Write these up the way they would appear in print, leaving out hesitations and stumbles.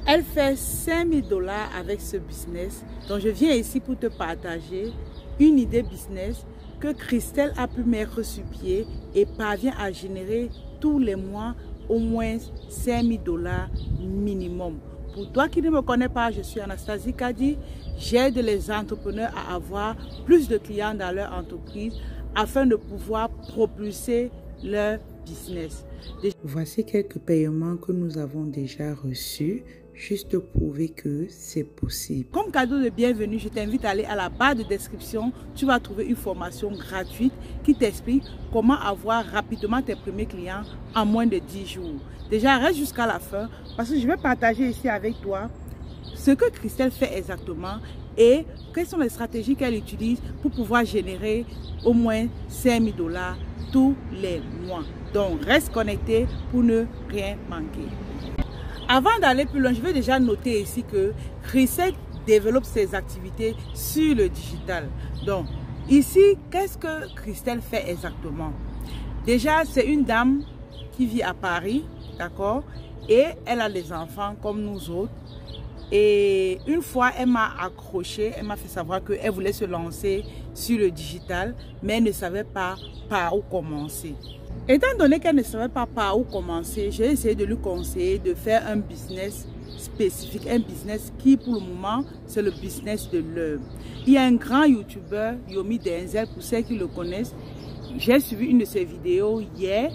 Elle fait 5 000 $ avec ce business. Donc je viens ici pour te partager une idée business que Christelle a pu mettre sur pied et parvient à générer tous les mois au moins 5 000 $ minimum. Pour toi qui ne me connais pas, je suis Anastasie Kadi. J'aide les entrepreneurs à avoir plus de clients dans leur entreprise afin de pouvoir propulser leur business. Voici quelques paiements que nous avons déjà reçus, juste pour prouver que c'est possible. Comme cadeau de bienvenue, je t'invite à aller à la barre de description. Tu vas trouver une formation gratuite qui t'explique comment avoir rapidement tes premiers clients en moins de 10 jours. Déjà, reste jusqu'à la fin parce que je vais partager ici avec toi ce que Christelle fait exactement et quelles sont les stratégies qu'elle utilise pour pouvoir générer au moins 5 000 $ tous les mois. Donc, reste connecté pour ne rien manquer. Avant d'aller plus loin, je vais déjà noter ici que Christelle développe ses activités sur le digital. Donc, ici, qu'est-ce que Christelle fait exactement? Déjà, c'est une dame qui vit à Paris, d'accord? Et elle a des enfants comme nous autres. Et une fois, elle m'a accroché, elle m'a fait savoir qu'elle voulait se lancer sur le digital, mais elle ne savait pas par où commencer. Étant donné qu'elle ne savait pas par où commencer, j'ai essayé de lui conseiller de faire un business spécifique, un business qui pour le moment, c'est le business de l'heure. Il y a un grand YouTuber, Yomi Denzel, pour ceux qui le connaissent. J'ai suivi une de ses vidéos hier.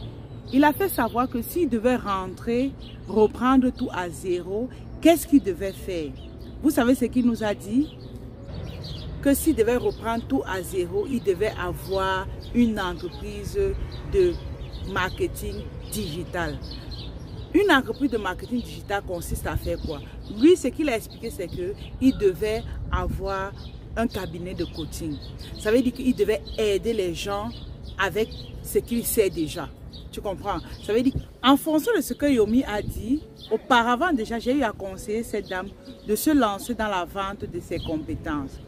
Il a fait savoir que s'il devait rentrer, reprendre tout à zéro, qu'est-ce qu'il devait faire? Vous savez ce qu'il nous a dit? Que s'il devait reprendre tout à zéro, il devait avoir une entreprise de marketing digital. Une entreprise de marketing digital consiste à faire quoi? Lui, ce qu'il a expliqué, c'est qu'il devait avoir un cabinet de coaching. Ça veut dire qu'il devait aider les gens avec ce qu'il sait déjà. Tu comprends? Ça veut dire qu'en fonction de ce que Yomi a dit, auparavant déjà, j'ai eu à conseiller cette dame de se lancer dans la vente de ses compétences.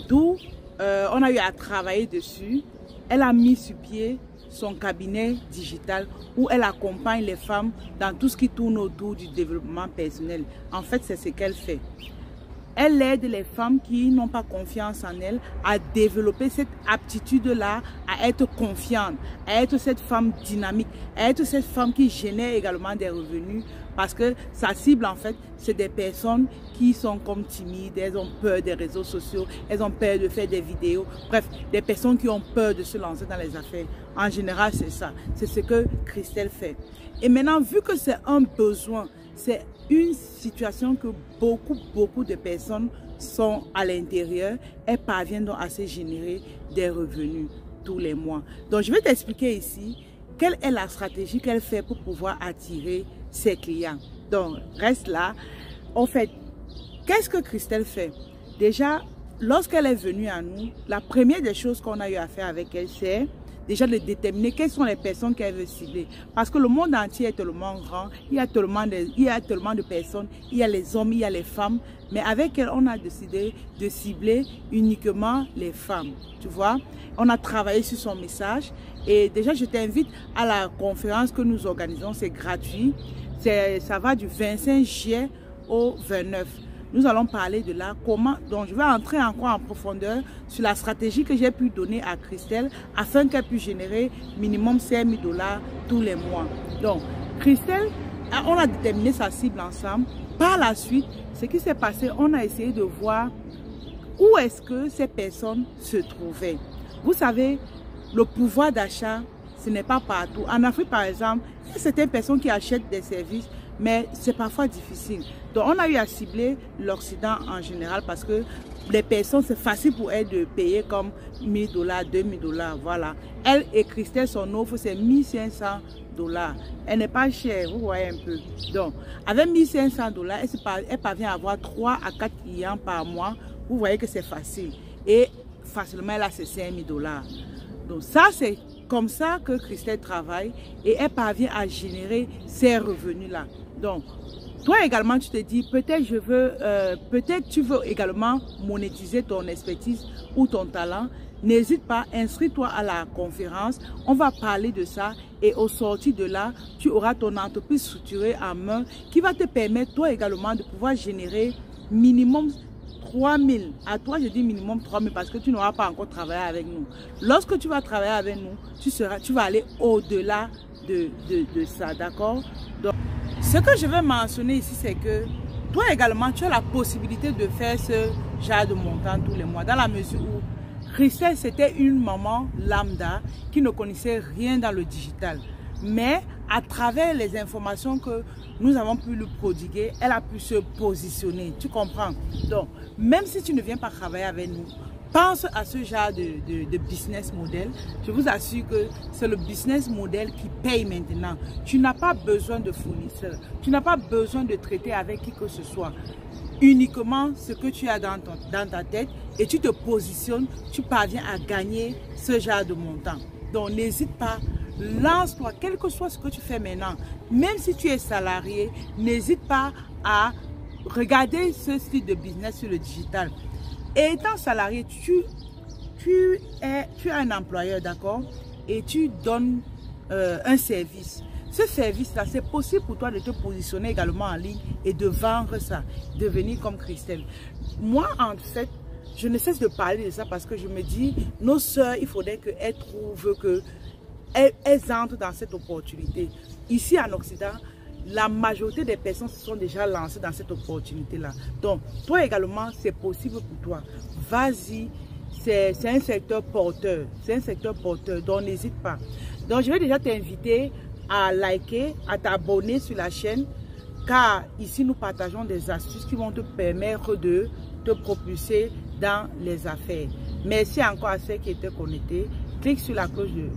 D'où on a eu à travailler dessus. Elle a mis sur pied son cabinet digital où elle accompagne les femmes dans tout ce qui tourne autour du développement personnel. En fait, c'est ce qu'elle fait. Elle aide les femmes qui n'ont pas confiance en elles à développer cette aptitude-là, à être confiante, à être cette femme dynamique, à être cette femme qui génère également des revenus parce que sa cible en fait, c'est des personnes qui sont comme timides, elles ont peur des réseaux sociaux, elles ont peur de faire des vidéos, bref, des personnes qui ont peur de se lancer dans les affaires. En général, c'est ça, c'est ce que Christelle fait. Et maintenant, vu que c'est un besoin, c'est une situation que beaucoup de personnes sont à l'intérieur, elles parviennent donc à se générer des revenus tous les mois. Donc, je vais t'expliquer ici quelle est la stratégie qu'elle fait pour pouvoir attirer ses clients. Donc, reste là. En fait, qu'est-ce que Christelle fait? Déjà, lorsqu'elle est venue à nous, la première des choses qu'on a eu à faire avec elle, c'est déjà de déterminer quelles sont les personnes qu'elle veut cibler. Parce que le monde entier est tellement grand, il y a tellement de personnes, il y a les hommes, il y a les femmes. Mais avec elle, on a décidé de cibler uniquement les femmes. Tu vois, on a travaillé sur son message. Et déjà, je t'invite à la conférence que nous organisons, c'est gratuit. Ça va du 25 juillet au 29. Nous allons parler de là, comment, donc je vais entrer encore en profondeur sur la stratégie que j'ai pu donner à Christelle afin qu'elle puisse générer minimum 5 000 $ tous les mois. Donc, Christelle, on a déterminé sa cible ensemble. Par la suite, ce qui s'est passé, on a essayé de voir où est-ce que ces personnes se trouvaient. Vous savez, le pouvoir d'achat, ce n'est pas partout. En Afrique, par exemple, il y a certaines personnes qui achètent des services, mais c'est parfois difficile. Donc, on a eu à cibler l'Occident en général parce que les personnes, c'est facile pour elles de payer comme 1 000 $, 2 000 $. Voilà. Elle et Christelle, son offre, c'est 1 500 $. Elle n'est pas chère, vous voyez un peu. Donc, avec 1 500 $, elle parvient à avoir 3 à 4 clients par mois. Vous voyez que c'est facile. Et facilement, elle a ses 5 000 $. Donc, ça, c'est comme ça que Christelle travaille et elle parvient à générer ces revenus-là. Donc, Toi également, tu te dis, peut-être tu veux également monétiser ton expertise ou ton talent. N'hésite pas, inscris-toi à la conférence. On va parler de ça et au sortir de là, tu auras ton entreprise structurée en main qui va te permettre toi également de pouvoir générer minimum 3000. À toi, je dis minimum 3000 parce que tu n'auras pas encore travaillé avec nous. Lorsque tu vas travailler avec nous, tu vas aller au-delà de ça, d'accord? Donc, ce que je veux mentionner ici, c'est que toi également, tu as la possibilité de faire ce genre de montant tous les mois dans la mesure où Christelle, c'était une maman lambda qui ne connaissait rien dans le digital. Mais à travers les informations que nous avons pu lui prodiguer, elle a pu se positionner. Tu comprends? Donc, même si tu ne viens pas travailler avec nous, pense à ce genre de business model. Je vous assure que c'est le business model qui paye maintenant. Tu n'as pas besoin de fournisseurs. Tu n'as pas besoin de traiter avec qui que ce soit. Uniquement ce que tu as dans ta tête et tu te positionnes, tu parviens à gagner ce genre de montant. Donc n'hésite pas, lance-toi, quel que soit ce que tu fais maintenant. Même si tu es salarié, n'hésite pas à regarder ce style de business sur le digital. Et étant salarié, tu as un employeur, d'accord? Et tu donnes un service. Ce service-là, c'est possible pour toi de te positionner également en ligne et de vendre ça, de venir comme Christelle. Moi, en fait, je ne cesse de parler de ça parce que je me dis, nos sœurs, il faudrait qu'elles trouvent qu'elles entrent dans cette opportunité. Ici en Occident, la majorité des personnes se sont déjà lancées dans cette opportunité-là. Donc, toi également, c'est possible pour toi. Vas-y, c'est un secteur porteur. C'est un secteur porteur, donc n'hésite pas. Donc, je vais déjà t'inviter à liker, à t'abonner sur la chaîne, car ici nous partageons des astuces qui vont te permettre de te propulser dans les affaires. Merci encore à ceux qui étaient connectés. Clique sur la cloche de